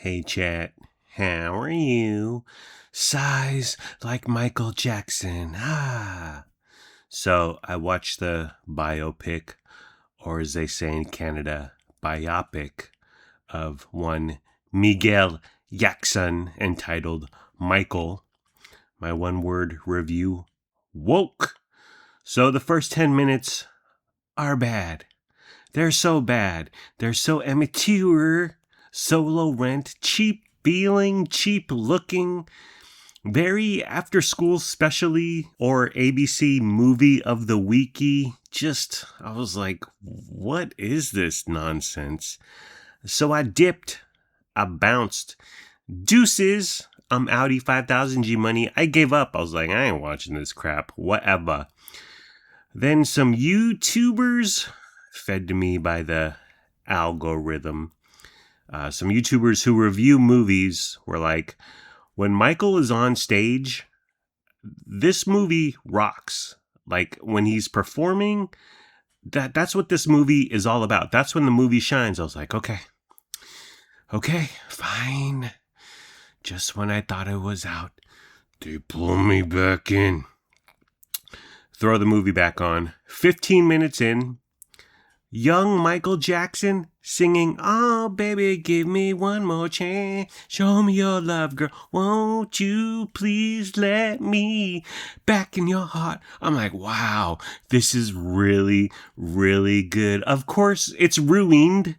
Hey chat, how are you? Sighs like Michael Jackson. So I watched the biopic, or as they say in Canada, biopic of one Miguel Jackson entitled Michael. My one word review, woke. So the first 10 minutes are bad. They're so bad. They're so immature, so low rent, cheap feeling, cheap looking, very after school specially or ABC movie of the weeky. Just, I was like, what is this nonsense? So I dipped, I bounced. Deuces, I'm Audi 5000 G money. I gave up. I was like, I ain't watching this crap, whatever. Then some YouTubers fed to me by the algorithm. Some YouTubers who review movies were like, when Michael is on stage, this movie rocks. Like when he's performing, that's what this movie is all about. That's when the movie shines. I was like, okay, fine. Just when I thought it was out, they pull me back in. Throw the movie back on. 15 minutes in, young Michael Jackson singing, "Oh, baby, give me one more chance. Show me your love, girl. Won't you please let me back in your heart?" I'm like, wow, this is really, really good. Of course, it's ruined.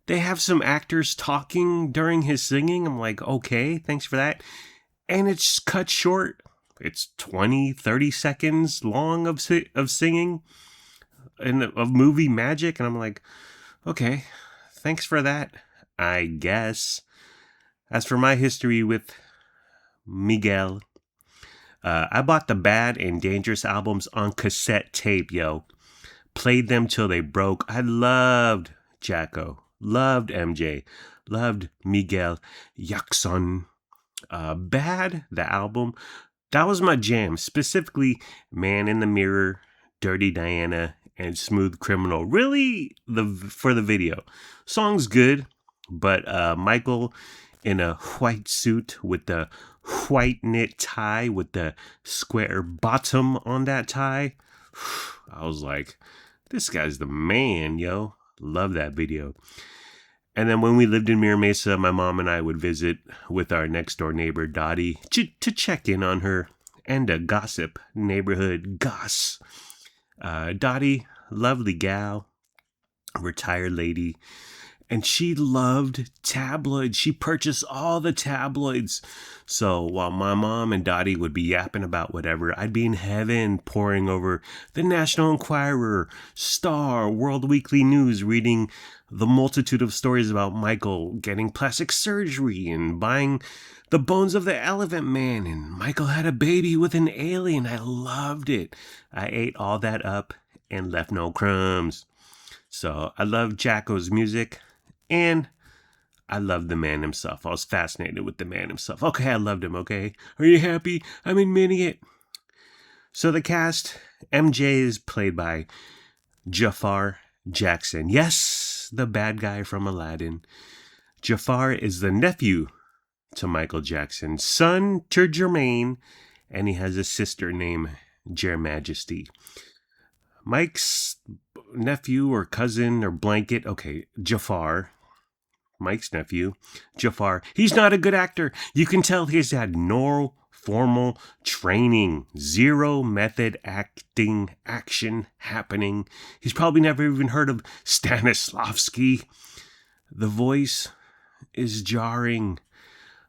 They have some actors talking during his singing. I'm like, okay, thanks for that. And it's cut short. It's 20, 30 seconds long of singing and of movie magic. And I'm like, okay, thanks for that, I guess. As for my history with Miguel, I bought the Bad and Dangerous albums on cassette tape, yo. Played them till they broke. I loved Jacko, loved MJ, loved Miguel Jackson. Bad, the album, that was my jam. Specifically, Man in the Mirror, Dirty Diana, and Smooth Criminal. Really, for the video. Song's good, but Michael in a white suit with the white knit tie with the square bottom on that tie. I was like, this guy's the man, yo. Love that video. And then when we lived in Mira Mesa, my mom and I would visit with our next door neighbor, Dottie, to check in on her and a gossip neighborhood goss. Dottie, lovely gal, retired lady, and she loved tabloids. She purchased all the tabloids. So while my mom and Dottie would be yapping about whatever, I'd be in heaven poring over the National Enquirer, Star, World Weekly News, reading the multitude of stories about Michael getting plastic surgery and buying the bones of the Elephant Man, and Michael had a baby with an alien. I loved it. I ate all that up and left no crumbs. So I love Jacko's music, and I love the man himself. I was fascinated with the man himself. Okay, I loved him, okay? Are you happy? I'm admitting it. So the cast, MJ is played by Jafar Jackson. Yes, the bad guy from Aladdin. Jafar is the nephew to Michael Jackson, son to Jermaine, and he has a sister named Jer Majesty. Mike's nephew or cousin or blanket, okay, Jafar, Mike's nephew, Jafar, he's not a good actor. You can tell he's had no formal training, zero method acting, action happening. He's probably never even heard of Stanislavski. The voice is jarring.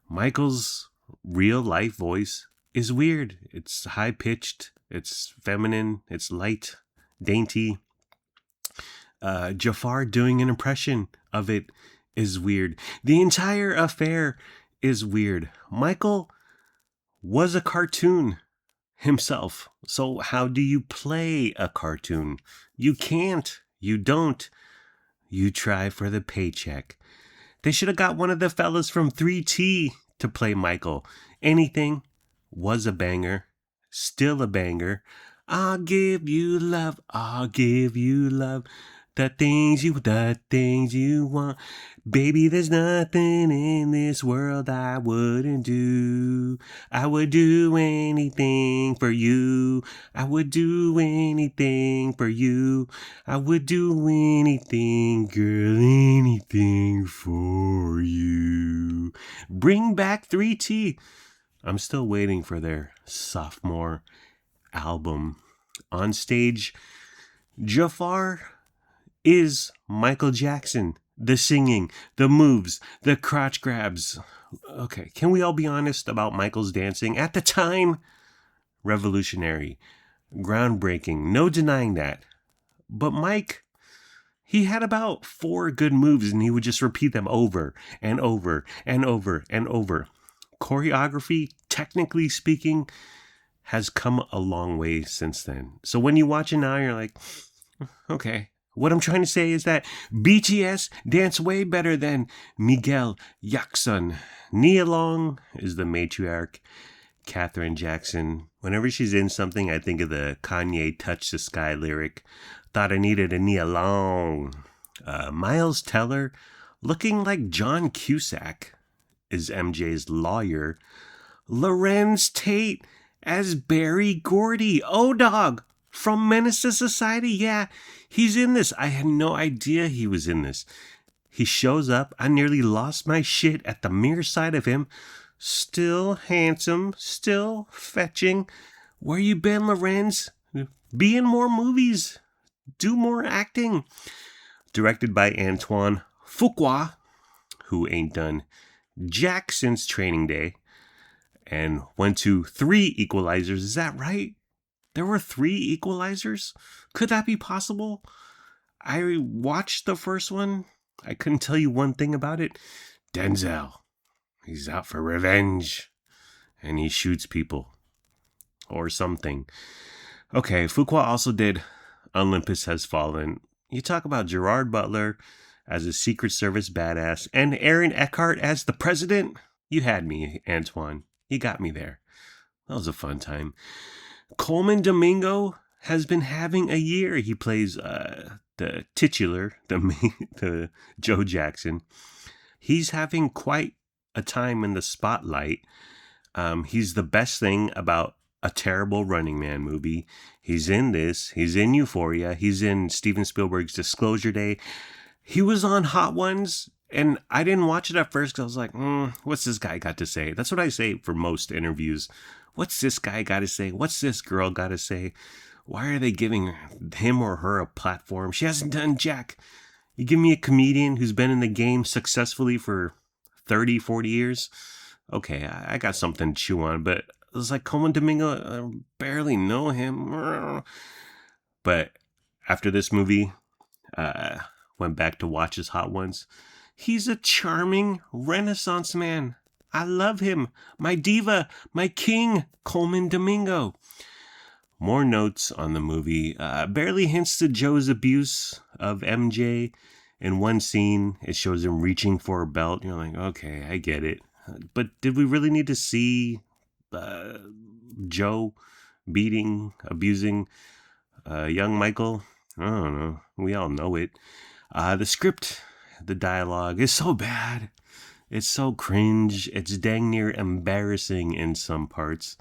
Michael's real life voice is weird. It's high pitched, it's feminine, it's light, dainty. Jafar doing an impression of it is weird. The entire affair is weird. Michael was a cartoon himself. So how do you play a cartoon? You can't. You don't. You try for the paycheck. They should have got one of the fellas from 3T to play Michael. Anything was a banger. Still a banger. I'll give you love. I'll give you love. The things you want. Baby, there's nothing in this world I wouldn't do. I would do anything for you. I would do anything for you. I would do anything, girl, anything for you. Bring back 3T. I'm still waiting for their sophomore album. On stage, Jafar is Michael Jackson. The singing, the moves, the crotch grabs. Okay, can we all be honest about Michael's dancing? At the time, revolutionary, groundbreaking, no denying that. But Mike, he had about 4 good moves and he would just repeat them over and over and over and over. Choreography, technically speaking, has come a long way since then. So when you watch it now, you're like, okay. What I'm trying to say is that BTS dance way better than Miguel Jackson. Nia Long is the matriarch. Catherine Jackson. Whenever she's in something, I think of the Kanye Touch the Sky lyric. Thought I needed a Nia Long. Miles Teller, looking like John Cusack, is MJ's lawyer. Lorenz Tate as Barry Gordy. O-Dog from Menace to Society. Yeah, he's in this. I had no idea he was in this. He shows up. I nearly lost my shit at the mere sight of him. Still handsome, still fetching. Where you been, Lorenz? Be in more movies. Do more acting. Directed by Antoine Fuqua, who ain't done jack since Training Day. And went to 3 Equalizers. Is that right? There were 3 Equalizers? Could that be possible? I watched the first one. I couldn't tell you one thing about it. Denzel. He's out for revenge. And he shoots people. Or something. Okay, Fuqua also did Olympus Has Fallen. You talk about Gerard Butler as a Secret Service badass. And Aaron Eckhart as the president. You had me, Antoine. You got me there. That was a fun time. Coleman Domingo has been having a year. He plays the titular, the Joe Jackson. He's having quite a time in the spotlight. He's the best thing about a terrible Running Man movie. He's in this. He's in Euphoria. He's in Steven Spielberg's Disclosure Day. He was on Hot Ones. And I didn't watch it at first because I was like, what's this guy got to say? That's what I say for most interviews. What's this guy got to say? What's this girl got to say? Why are they giving him or her a platform? She hasn't done jack. You give me a comedian who's been in the game successfully for 30, 40 years. Okay, I got something to chew on. But it was like Coleman Domingo, I barely know him. But after this movie, went back to watch his Hot Ones. He's a charming Renaissance man. I love him. My diva, my king, Coleman Domingo. More notes on the movie. Barely hints to Joe's abuse of MJ. In one scene, it shows him reaching for a belt. You're like, okay, I get it. But did we really need to see Joe beating, abusing young Michael? I don't know. We all know it. The script, the dialogue is so bad. It's so cringe. It's dang near embarrassing in some parts.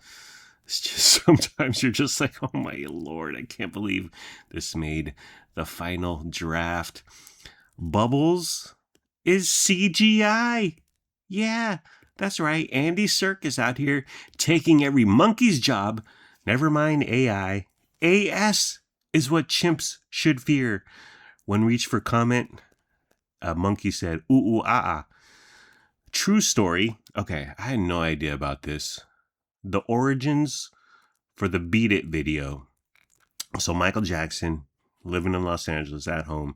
It's just sometimes you're just like, oh my Lord, I can't believe this made the final draft. Bubbles is CGI. Yeah, that's right. Andy Serkis out here taking every monkey's job. Never mind AI. AS is what chimps should fear. When reached for comment, a monkey said, ooh, ooh, ah, ah. True story. Okay, I had no idea about this. The origins for the Beat It video. So Michael Jackson, living in Los Angeles at home,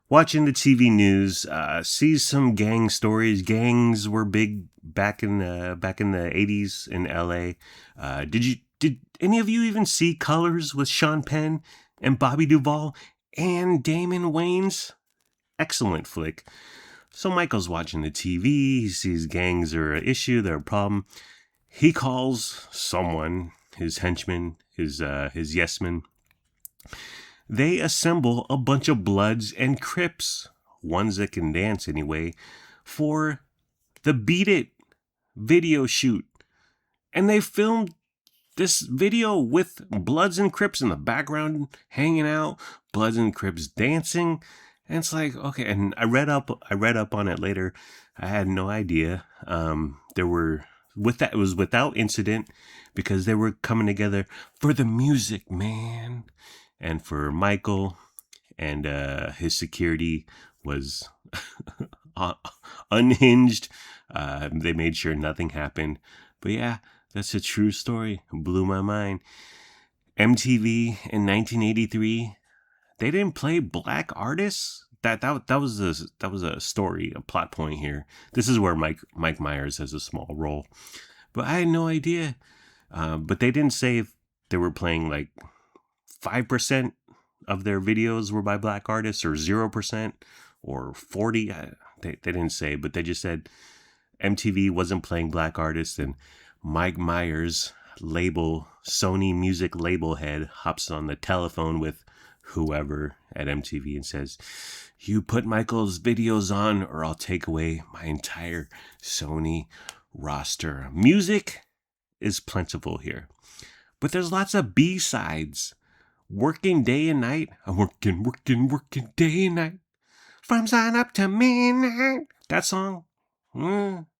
watching the TV news, sees some gang stories. Gangs were big back in the 80s in LA. Did any of you even see Colors with Sean Penn and Bobby Duvall and Damon Wayans? Excellent flick. So Michael's watching the TV. He sees gangs are an issue. They're a problem. He calls someone, his henchman, his yes man. they assemble a bunch of Bloods and Crips, ones that can dance anyway, for the Beat It video shoot. And they filmed this video with Bloods and Crips in the background hanging out, Bloods and Crips dancing. And it's like, okay. And I read up on it later. I had no idea. It was without incident because they were coming together for the music, man. And for Michael, and his security was unhinged. They made sure nothing happened. But yeah, that's a true story. It blew my mind. MTV in 1983, they didn't play black artists. That was a story, a plot point here. This is where Mike Myers has a small role, but I had no idea. But they didn't say if they were playing like 5% of their videos were by black artists, or 0%, or 40. They didn't say, but they just said MTV wasn't playing black artists, and Mike Myers, Sony Music label head, hops on the telephone with whoever at MTV and says, "You put Michael's videos on or I'll take away my entire Sony roster." Music is plentiful here, but there's lots of B-sides. Working day and night. I'm working day and night. From sun up to midnight. That song,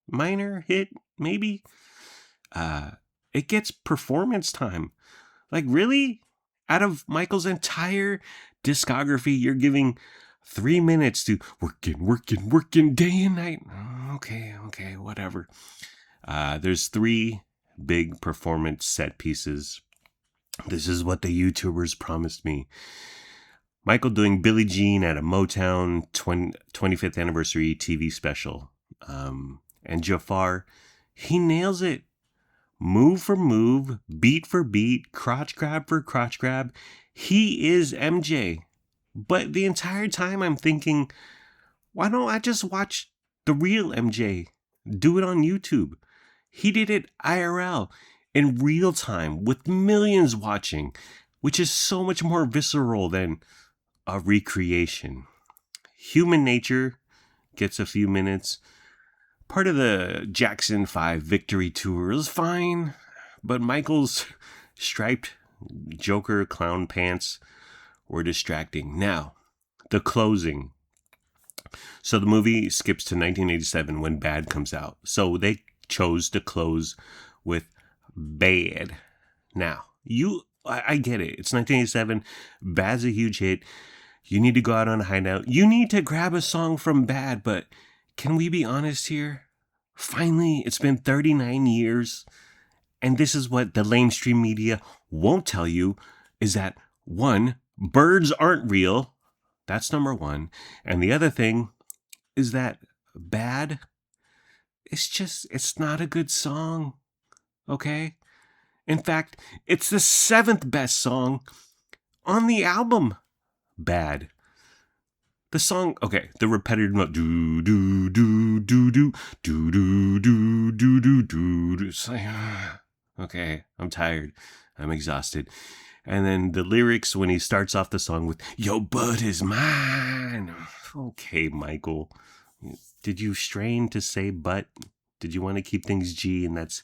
minor hit, maybe. It gets performance time. Like, really? Out of Michael's entire discography, you're giving 3 minutes to working day and night. Okay, whatever. There's 3 big performance set pieces. This is what the YouTubers promised me. Michael doing Billie Jean at a Motown 25th anniversary TV special. And Jafar, he nails it. Move for move, beat for beat, crotch grab for crotch grab. He is MJ. But the entire time I'm thinking, why don't I just watch the real MJ? Do it on YouTube. He did it IRL, in real time, with millions watching, which is so much more visceral than a recreation. Human Nature gets a few minutes. Part of the Jackson 5 Victory Tour is fine, but Michael's striped Joker clown pants were distracting. Now, the closing. So the movie skips to 1987 when Bad comes out. So they chose to close with Bad. Now, I get it. It's 1987. Bad's a huge hit. You need to go out on a high note. You need to grab a song from Bad, but can we be honest here? Finally, it's been 39 years, and this is what the lamestream media won't tell you, is that, 1, birds aren't real. That's number 1. And the other thing is that Bad, it's not a good song, okay? In fact, it's the 7th best song on the album, Bad. The song, okay, the repetitive note, do do do do do do do do do do do. It's like, okay, I'm tired, I'm exhausted. And then the lyrics when he starts off the song with "Your butt is mine." Okay, Michael, did you strain to say butt? Did you want to keep things G, and that's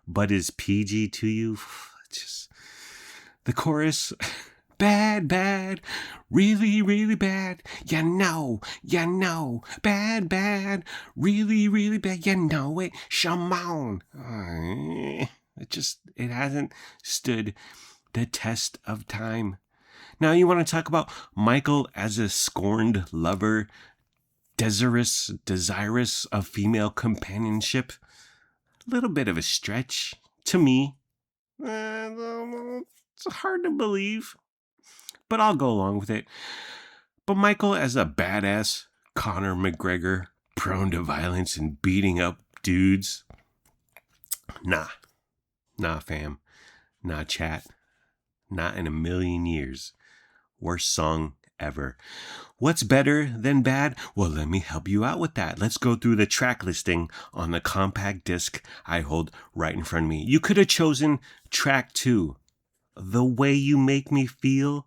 butt is PG to you? Just the chorus. Bad, bad, really, really bad. You know, bad, bad, really, really bad. You know it, Shimon. It hasn't stood the test of time. Now you want to talk about Michael as a scorned lover, desirous of female companionship? A little bit of a stretch to me. It's hard to believe, but I'll go along with it. But Michael as a badass Conor McGregor, prone to violence and beating up dudes? Nah, fam. Nah, chat. Not in a million years. Worst song ever. What's better than Bad? Well, let me help you out with that. Let's go through the track listing on the compact disc I hold right in front of me. You could have chosen track 2, The Way You Make Me Feel.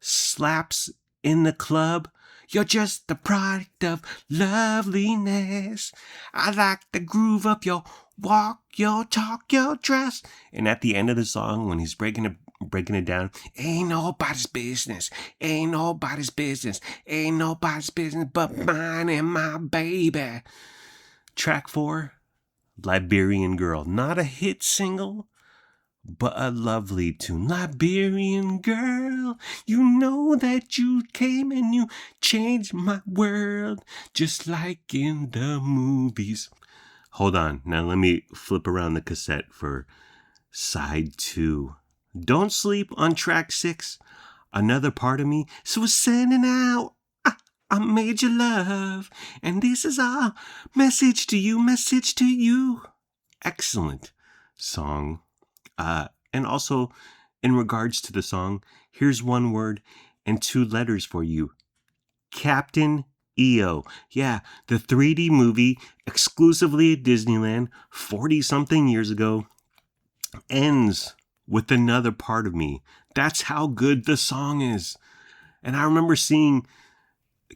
slaps in the club. You're just the product of loveliness. I like the groove of your walk, your talk, your dress. And at the end of the song, when he's breaking it down, ain't nobody's business, ain't nobody's business, ain't nobody's business but mine and my baby. Track 4, Liberian Girl. Not a hit single, but a lovely tune. Liberian girl, you know that you came and you changed my world, just like in the movies. Hold on, now let me flip around the cassette for side 2. Don't sleep on track 6. Another part of me, so we're sending out a major love, and this is our message to you. Excellent song. And also, in regards to the song, here's one word and 2 letters for you. Captain EO. Yeah, the 3D movie, exclusively at Disneyland, 40-something years ago, ends with another part of me. That's how good the song is. And I remember seeing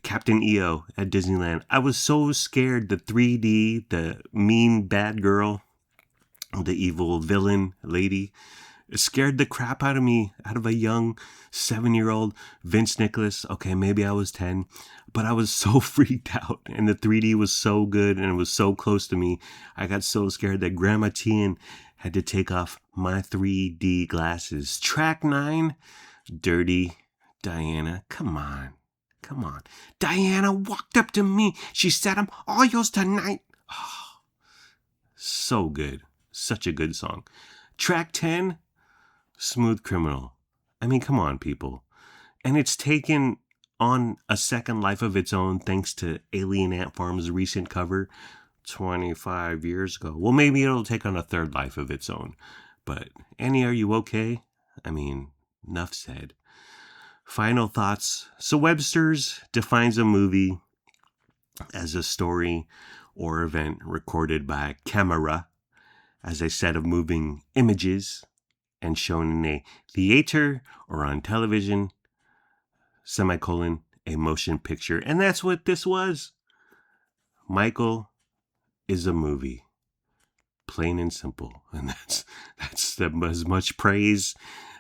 Captain EO at Disneyland. I was so scared. The 3D, the mean bad girl, the evil villain lady, it scared the crap out of me, out of a young 7-year-old Vince Nicholas. Okay, maybe I was 10, but I was so freaked out, and the 3D was so good, and it was so close to me. I got so scared that Grandma Tien had to take off my 3D glasses. Track 9, Dirty Diana. Come on. Diana walked up to me. She said, I'm all yours tonight. Oh, so good. Such a good song. Track 10, Smooth Criminal. I mean, come on, people. And it's taken on a second life of its own thanks to Alien Ant Farm's recent cover 25 years ago. Well, maybe it'll take on a third life of its own. But Annie, are you okay? I mean, enough said. Final thoughts. So Webster's defines a movie as a story or event recorded by camera as a set of moving images and shown in a theater or on television, semicolon, a motion picture. And that's what this was. Michael is a movie. Plain and simple. And that's as much praise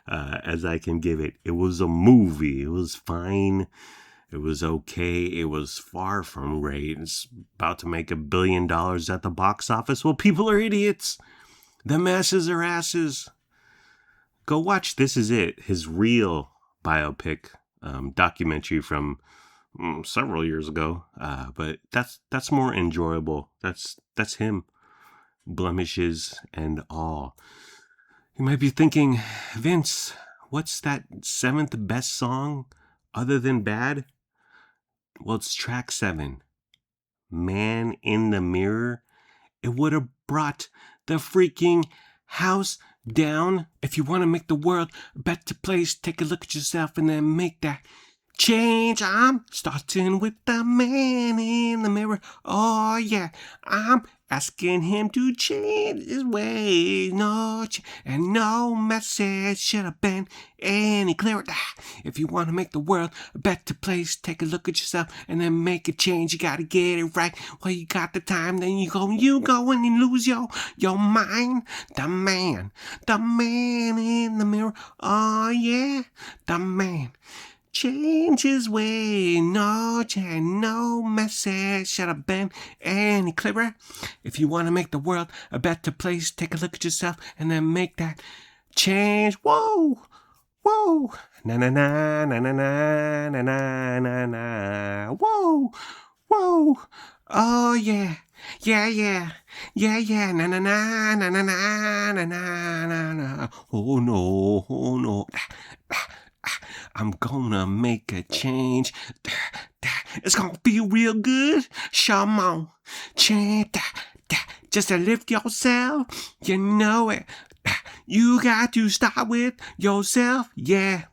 as I can give it. It was a movie. It was fine. It was okay. It was far from great. It's about to make $1 billion at the box office. Well, people are idiots. The masses are asses. Go watch This Is It, his real biopic documentary from several years ago. But that's more enjoyable. That's him. Blemishes and all. You might be thinking, Vince, what's that 7th best song other than Bad? Well, it's track 7, Man in the Mirror. It would have brought the freaking house down. If you want to make the world a better place, take a look at yourself and then make that change. I'm starting with the man in the mirror. Oh yeah, I'm asking him to change his ways. And no message should have been any clearer. If you want to make the world a better place, take a look at yourself and then make a change. You gotta get it right. Well, you got the time, then you go and you lose your mind. The man in the mirror. Oh yeah, the man. Change his way, no message should have been any clearer. If you want to make the world a better place, take a look at yourself and then make that change. Whoa, na na na na na na na na na na. Whoa, oh yeah, na na na na na na na na na. Oh no. I'm gonna make a change. It's gonna feel real good. Come on. Change. Just to lift yourself. You know it. You got to start with yourself. Yeah.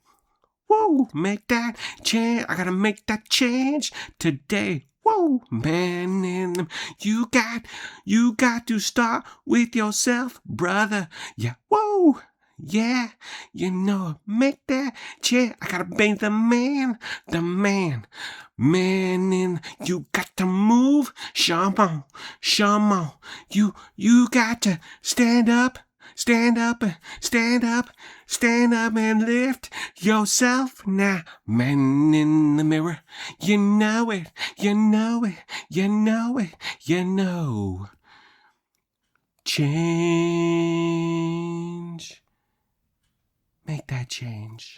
Whoa. Make that change. I gotta make that change today. Whoa, man, you got to start with yourself, brother. Yeah, whoa. Yeah, you know, make that change. I gotta be the man. Man, and you got to move. Shaman. You got to stand up and lift yourself now. Man in the mirror, you know it. Change. Make that change.